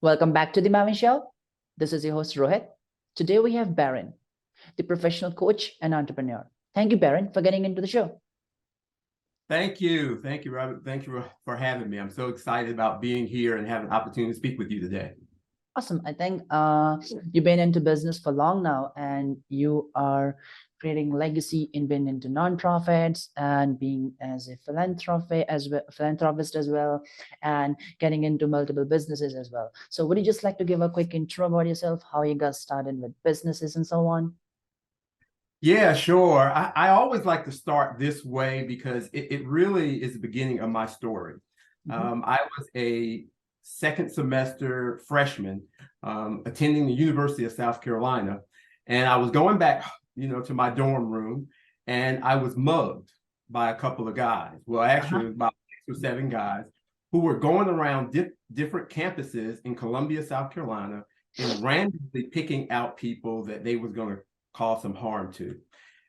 Welcome back to the Maven Show. This is your host Rohit. Today we have Barron, the professional coach and entrepreneur. Thank you, Barron, for getting into the show. Thank you, Robert. Thank you for having me. I'm so excited about being here and having an opportunity to speak with you today. Awesome. I think you've been into business for long now, and you are creating legacy in being into nonprofits and being as a philanthropist as well, and getting into multiple businesses as well. So would you just like to give a quick intro about yourself, how you got started with businesses and so on? Yeah, sure. I always like to start this way because it really is the beginning of my story. I was a second semester freshman attending the University of South Carolina, and I was going back, to my dorm room, and I was mugged by a couple of guys. Well, actually, it was about 6 or 7 guys who were going around different campuses in Columbia, South Carolina, and randomly picking out people that they was going to cause some harm to.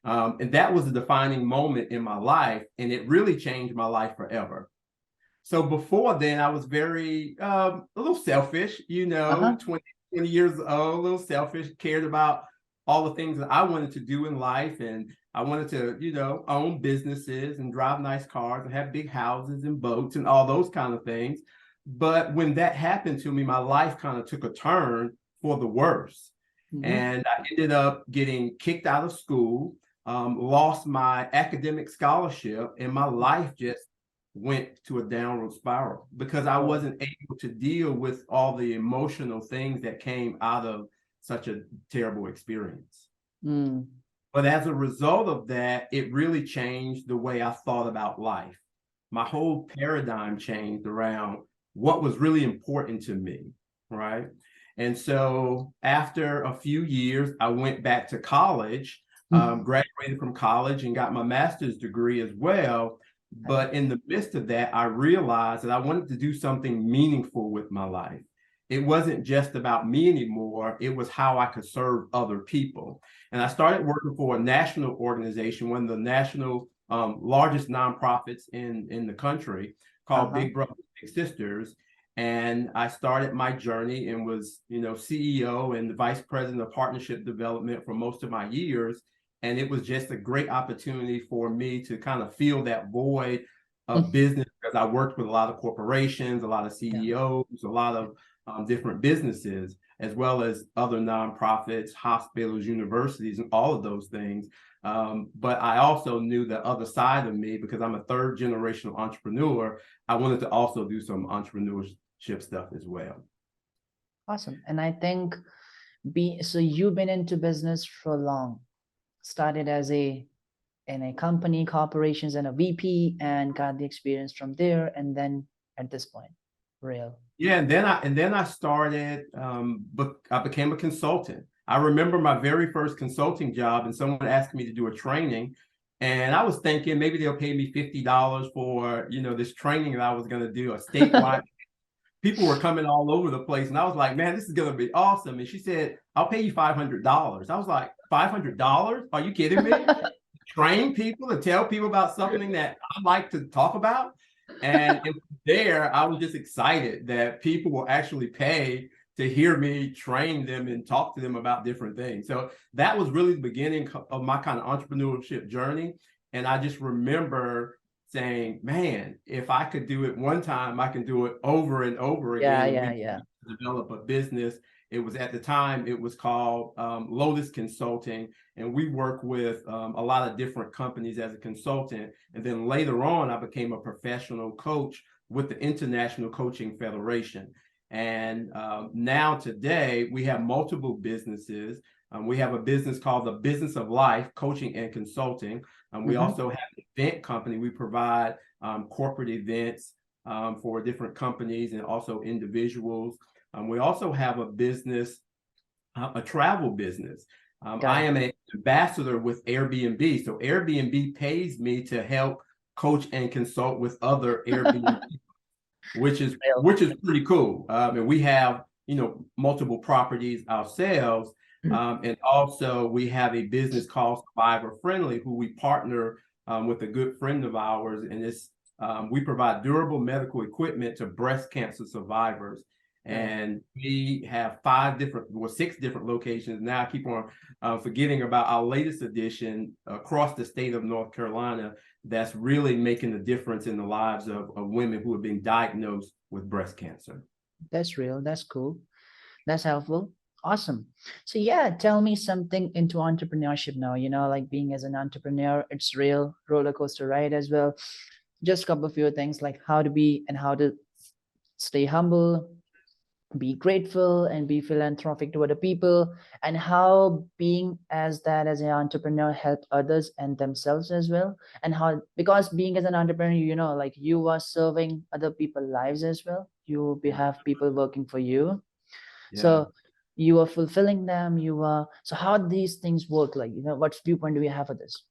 And that was a defining moment in my life, and it really changed my life forever. So before then, I was very, a little selfish, 20 years old, a little selfish, cared about all the things that I wanted to do in life. And I wanted to, own businesses and drive nice cars and have big houses and boats and all those kind of things. But when that happened to me, my life kind of took a turn for the worse. And I ended up getting kicked out of school, lost my academic scholarship, and my life just went to a downward spiral because I wasn't able to deal with all the emotional things that came out of such a terrible experience. But as a result of that, it really changed the way I thought about life. My whole paradigm changed around what was really important to me, right? And so after a few years, I went back to college, graduated from college and got my master's degree as well. But in the midst of that, I realized that I wanted to do something meaningful with my life. It wasn't just about me anymore. It was how I could serve other people. And I started working for a national organization, one of the national largest nonprofits in the country, called Big Brothers Big Sisters. And I started my journey and was, CEO and the vice president of partnership development for most of my years. And it was just a great opportunity for me to kind of fill that void of business, because I worked with a lot of corporations, a lot of CEOs, a lot of different businesses, as well as other nonprofits, hospitals, universities, and all of those things. But I also knew the other side of me, because I'm a third generational entrepreneur. I wanted to also do some entrepreneurship stuff as well. Awesome. And I think so you've been into business for long, started as in a company, corporations, and a VP, and got the experience from there. And then at this point, real. Yeah, and then I started, but I became a consultant. I remember my very first consulting job, and someone asked me to do a training, and I was thinking maybe they'll pay me $50 for this training that I was going to do, a statewide. People were coming all over the place, and I was like, man, this is going to be awesome. And she said, I'll pay you $500. I was like, $500? Are you kidding me? Train people to tell people about something that I like to talk about. And there, I was just excited that people will actually pay to hear me train them and talk to them about different things. So that was really the beginning of my kind of entrepreneurship journey. And I just remember saying, man, if I could do it one time, I can do it over and over again. Develop a business. It was, at the time, it was called Lotus Consulting. And we work with a lot of different companies as a consultant. And then later on, I became a professional coach with the International Coaching Federation. And now today, we have multiple businesses. We have a business called the Business of Life Coaching and Consulting. We also have an event company. We provide corporate events for different companies and also individuals. We also have a business, a travel business. I am an ambassador with Airbnb. So Airbnb pays me to help coach and consult with other Airbnb, which is pretty cool. And we have, multiple properties ourselves. And also we have a business called Survivor Friendly, who we partner with a good friend of ours. And it's we provide durable medical equipment to breast cancer survivors. And we have 6 different locations. Now I keep on forgetting about our latest edition across the state of North Carolina that's really making a difference in the lives of women who have been diagnosed with breast cancer. That's real. That's cool. That's helpful. Awesome. So yeah, tell me something into entrepreneurship now. Like being as an entrepreneur, it's real roller coaster ride as well. Just a couple of few things like how to be and how to stay humble, be grateful, and be philanthropic to other people, and how being as an entrepreneur help others and themselves as well, and how, because being as an entrepreneur, like you are serving other people's lives as well. You have people working for you, so you are fulfilling them. So how these things work, like, what viewpoint do we have for this?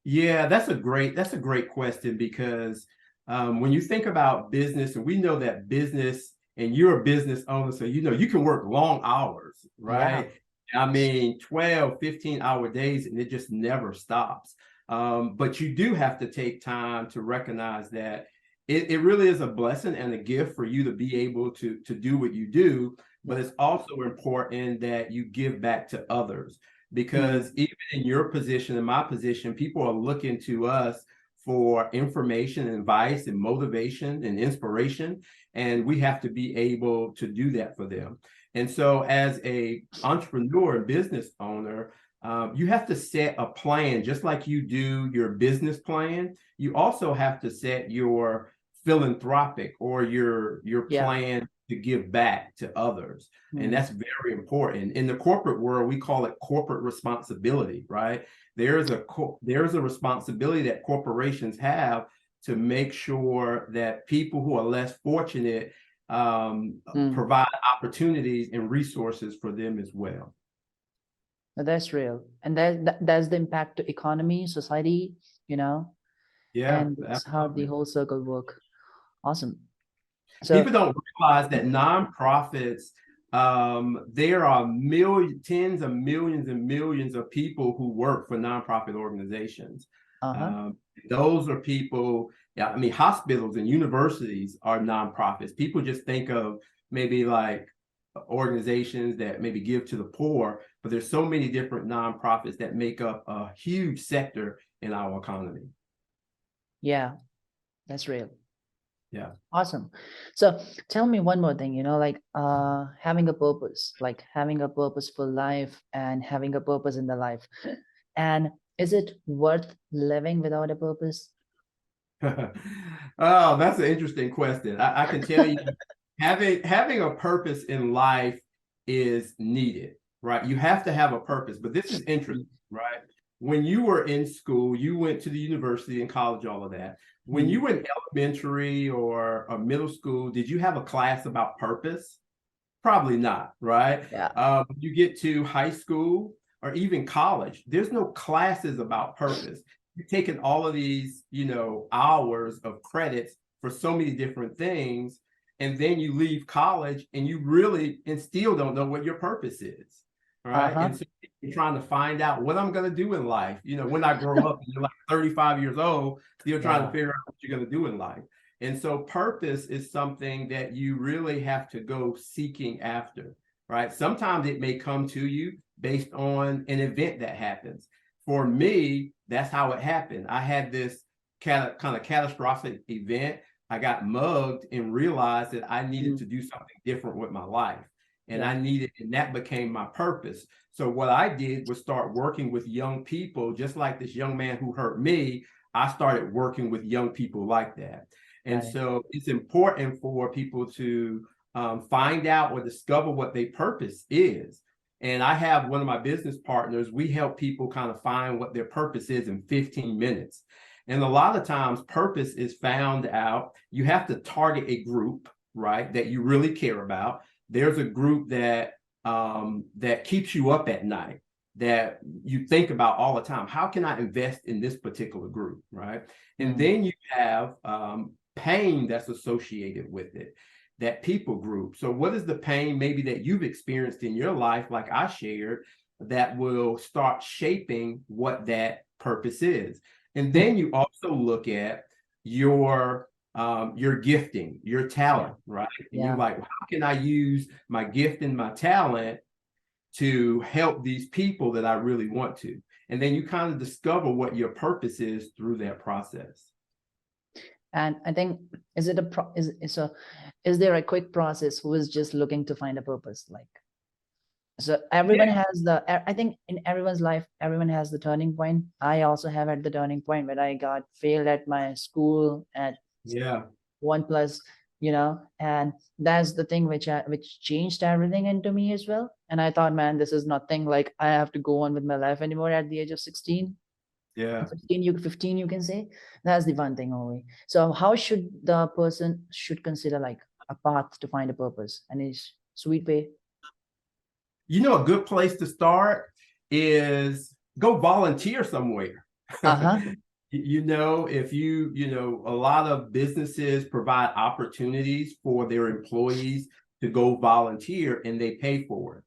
Yeah, that's a great question, because when you think about business, and we know that business, and you're a business owner, so you can work long hours, right? I mean, 12, 15-hour days, and it just never stops. But you do have to take time to recognize that it really is a blessing and a gift for you to be able to do what you do. But it's also important that you give back to others, because even in your position and my position, people are looking to us for information and advice and motivation and inspiration, and we have to be able to do that for them. And so as a entrepreneur and business owner, you have to set a plan. Just like you do your business plan, you also have to set your philanthropic or your plan to give back to others. And that's very important. In the corporate world, we call it corporate responsibility, right? There's a responsibility that corporations have to make sure that people who are less fortunate provide opportunities and resources for them as well. That's real. And that's the impact to economy, society, Yeah, and that's how the whole circle work. Awesome. So people don't realize that nonprofits, there are tens of millions and millions of people who work for nonprofit organizations. Those are people, I mean, hospitals and universities are nonprofits. People just think of maybe like organizations that maybe give to the poor, but there's so many different nonprofits that make up a huge sector in our economy. Yeah, that's real. Yeah. Awesome. So tell me one more thing, like having a purpose, like having a purposeful life and having a purpose in the life. And is it worth living without a purpose? Oh, that's an interesting question. I can tell you, having a purpose in life is needed, right? You have to have a purpose, but this is interesting, right? When you were in school, you went to the university and college, all of that. When you were in elementary or middle school, did you have a class about purpose? Probably not, right? Yeah. When you get to high school or even college, there's no classes about purpose. You're taking all of these, hours of credits for so many different things, and then you leave college and you really and still don't know what your purpose is, right? And so you're trying to find out what I'm going to do in life. When I grow up, and you're like 35 years old, still trying to figure out what you're going to do in life. And so purpose is something that you really have to go seeking after, right? Sometimes it may come to you based on an event that happens. For me, that's how it happened. I had this kind of catastrophic event. I got mugged and realized that I needed to do something different with my life. And and that became my purpose. So what I did was start working with young people, just like this young man who hurt me. I started working with young people like that. And so it's important for people to find out or discover what their purpose is. And I have one of my business partners, we help people kind of find what their purpose is in 15 minutes. And a lot of times purpose is found out, you have to target a group, right, that you really care about. There's a group that keeps you up at night, that you think about all the time. How can I invest in this particular group, right? And then you have pain that's associated with it, that people group. So what is the pain maybe that you've experienced in your life, like I shared, that will start shaping what that purpose is? And then you also look at your your gifting, your talent, right? And you're like, how can I use my gift and my talent to help these people that I really want to? And then you kind of discover what your purpose is through that process. And I think, is there a quick process who is just looking to find a purpose? Like, so everyone has I think in everyone's life, everyone has the turning point. I also have at the turning point when I got failed at my school at 1+, and that's the thing which changed everything into me as well. And I thought, man, this is nothing, like I have to go on with my life anymore at the age of 16. 15, you can say. That's the one thing only. So how should the person should consider like a path to find a purpose and his sweet way? A good place to start is go volunteer somewhere. If a lot of businesses provide opportunities for their employees to go volunteer and they pay for it.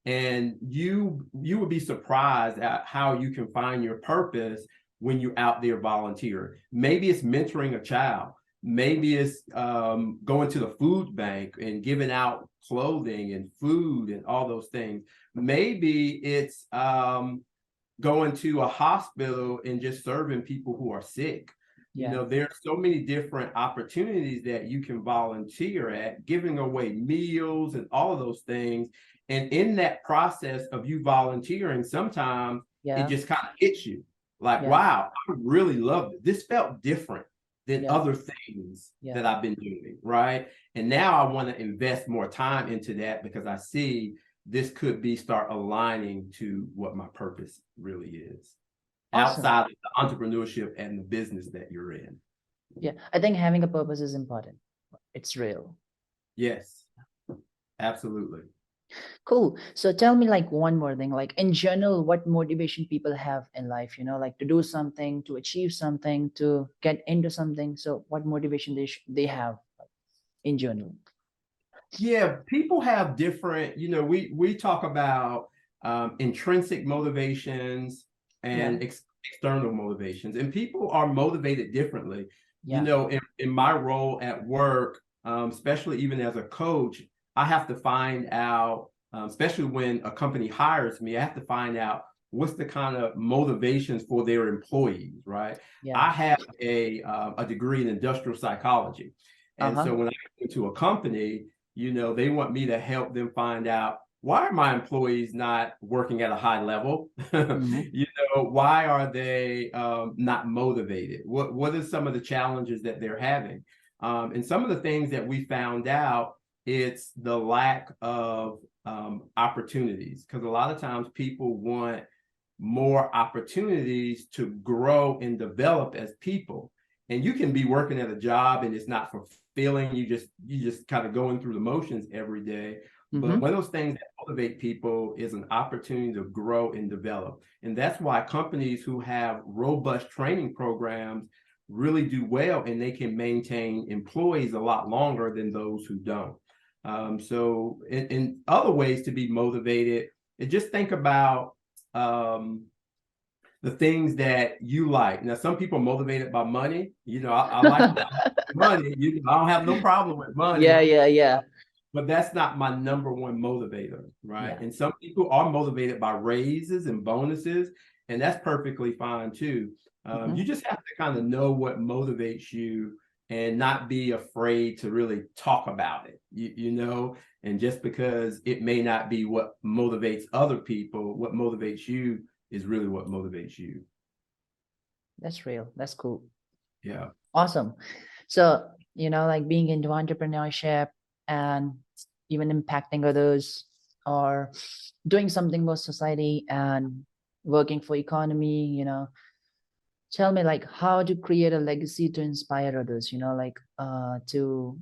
And you would be surprised at how you can find your purpose when you're out there volunteering. Maybe it's mentoring a child. Maybe it's going to the food bank and giving out clothing and food and all those things. Maybe it's going to a hospital and just serving people who are sick. There's so many different opportunities that you can volunteer at, giving away meals and all of those things. And in that process of you volunteering, sometimes it just kind of hits you like, wow, I really loved it. This felt different than other things that I've been doing, right? And now I want to invest more time into that because I see this could start aligning to what my purpose really is. Awesome. Outside of the entrepreneurship and the business that you're in. Yeah, I think having a purpose is important. It's real. Yes, absolutely. Cool. So tell me like one more thing, like in general, what motivation people have in life, like to do something, to achieve something, to get into something. So what motivation they have in general? Yeah, people have different, we talk about intrinsic motivations and external motivations, and people are motivated differently. In my role at work, especially even as a coach, I have to find out, especially when a company hires me, I have to find out what's the kind of motivations for their employees, right? I have a degree in industrial psychology. And so when I go into a company, they want me to help them find out, why are my employees not working at a high level? Why are they not motivated? What are some of the challenges that they're having? And some of the things that we found out, it's the lack of opportunities, because a lot of times people want more opportunities to grow and develop as people. And you can be working at a job and it's not fulfilling. You just kind of going through the motions every day. But one of those things that motivate people is an opportunity to grow and develop. And that's why companies who have robust training programs really do well, and they can maintain employees a lot longer than those who don't. So in other ways to be motivated, just think about the things that you like. Now, some people are motivated by money. I like money. I don't have no problem with money. Yeah. But that's not my number one motivator, right? And some people are motivated by raises and bonuses, and that's perfectly fine too. You just have to kind of know what motivates you and not be afraid to really talk about it, and just because it may not be what motivates other people, what motivates you is really what motivates you. That's real. That's cool. Yeah. Awesome. So, like being into entrepreneurship and even impacting others or doing something for society and working for economy, tell me like how to create a legacy to inspire others, to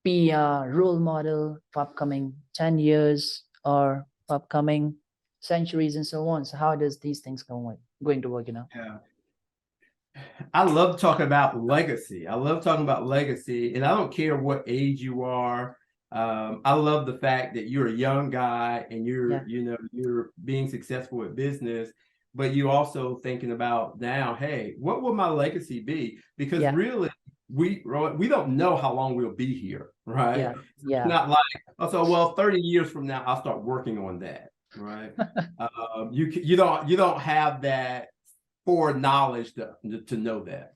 be a role model for upcoming 10 years or upcoming centuries and so on. So how does these things going to work, Yeah. I love talking about legacy. And I don't care what age you are. I love the fact that you're a young guy and you're being successful at business, but you also thinking about now, hey, what will my legacy be? Because really, we don't know how long we'll be here, right? Yeah. It's Yeah. not like, oh, so well, 30 years from now, I'll start working on that, right? You don't have that foreknowledge to know that.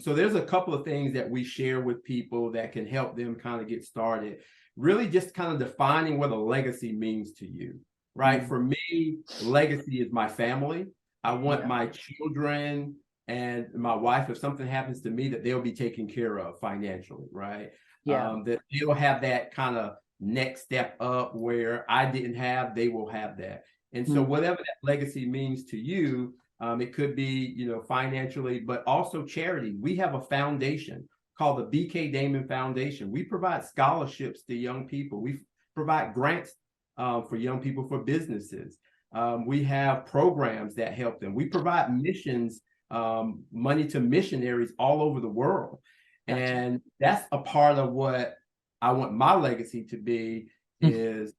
So there's a couple of things that we share with people that can help them kind of get started. Really just kind of defining what a legacy means to you, right? For me, legacy is my family. I want my children and my wife, if something happens to me, that they'll be taken care of financially, right? That they'll have that kind of next step up where I didn't have, they will have that. And so whatever that legacy means to you, it could be, you know, financially, but also charity. We have a foundation called the BK Damon Foundation. We provide scholarships to young people. We provide grants for young people for businesses. We have programs that help them. We provide missions, money to missionaries all over the world. Gotcha. And that's a part of what I want my legacy to be is,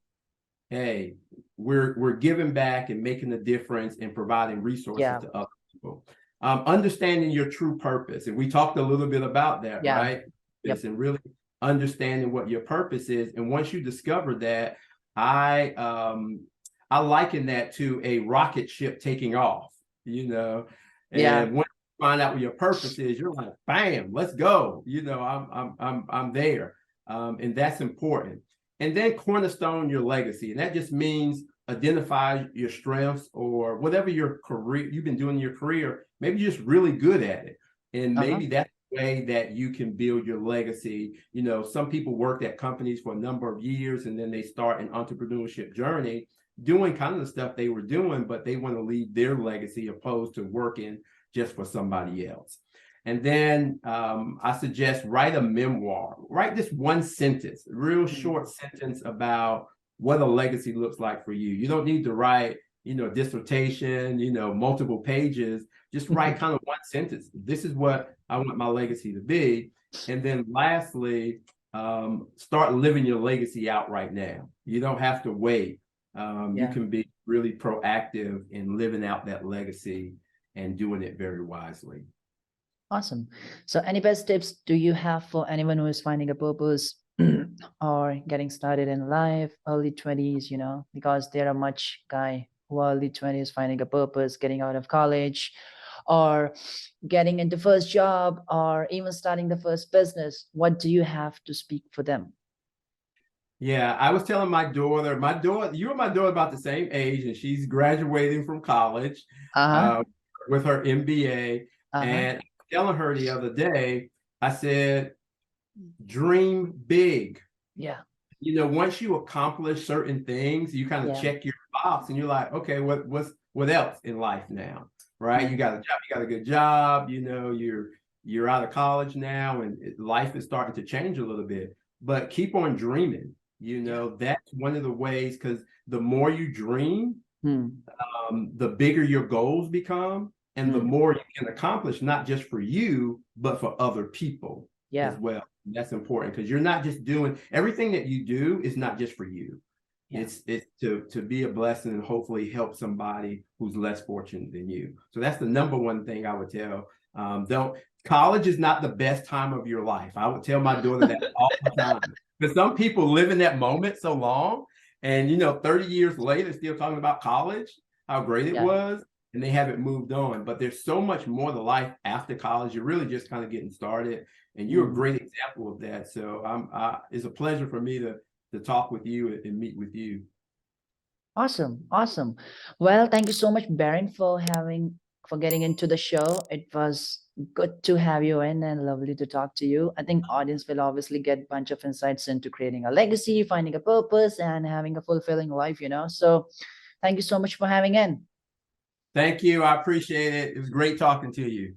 hey, we're giving back and making a difference and providing resources to other people. Understanding your true purpose. And we talked a little bit about that, right? Yes, and really understanding what your purpose is. And once you discover that, I liken that to a rocket ship taking off, you know, and when you find out what your purpose is, you're like, bam, let's go. You know, I'm there. And that's important. And then cornerstone your legacy. And that just means identify your strengths or whatever your career you've been doing in your career. Maybe you're just really good at it. And maybe that's the way that you can build your legacy. You know, some people worked at companies for a number of years and then they start an entrepreneurship journey doing kind of the stuff they were doing, but they want to leave their legacy opposed to working just for somebody else. And then I suggest write a memoir, write this one sentence, a real short sentence about what a legacy looks like for you. You don't need to write, you know, a dissertation, you know, multiple pages, just write kind of one sentence. This is what I want my legacy to be. And then lastly, start living your legacy out right now. You don't have to wait. You can be really proactive in living out that legacy and doing it very wisely. Awesome. So any best tips do you have for anyone who is finding a purpose or getting started in life, early 20s, you know, because there are much guy who are early 20s finding a purpose, getting out of college or getting into first job or even starting the first business. What do you have to speak for them? Yeah, I was telling my daughter, you and my daughter about the same age, and she's graduating from college with her MBA. And telling her the other day, I said, dream big. Yeah. You know, once you accomplish certain things, you kind of check your box and you're like, okay, what else in life now? Right? You got a job, you got a good job, you know, you're out of college now and life is starting to change a little bit, but keep on dreaming. You know, that's one of the ways, because the more you dream, the bigger your goals become. And the more you can accomplish, not just for you, but for other people as well. And that's important because you're not just doing everything that you do is not just for you. It's to be a blessing and hopefully help somebody who's less fortunate than you. So that's the number one thing I would tell. College is not the best time of your life. I would tell my daughter that all the time. But some people live in that moment so long, and you know, 30 years later, still talking about college, how great it was. And they haven't moved on, but there's so much more to life after college. You're really just kind of getting started, and you're a great example of that. So it's a pleasure for me to talk with you and meet with you. Awesome. Awesome. Well, thank you so much, Barron, for getting into the show. It was good to have you in and lovely to talk to you. I think audience will obviously get a bunch of insights into creating a legacy, finding a purpose, and having a fulfilling life, you know. So thank you so much for having in. Thank you. I appreciate it. It was great talking to you.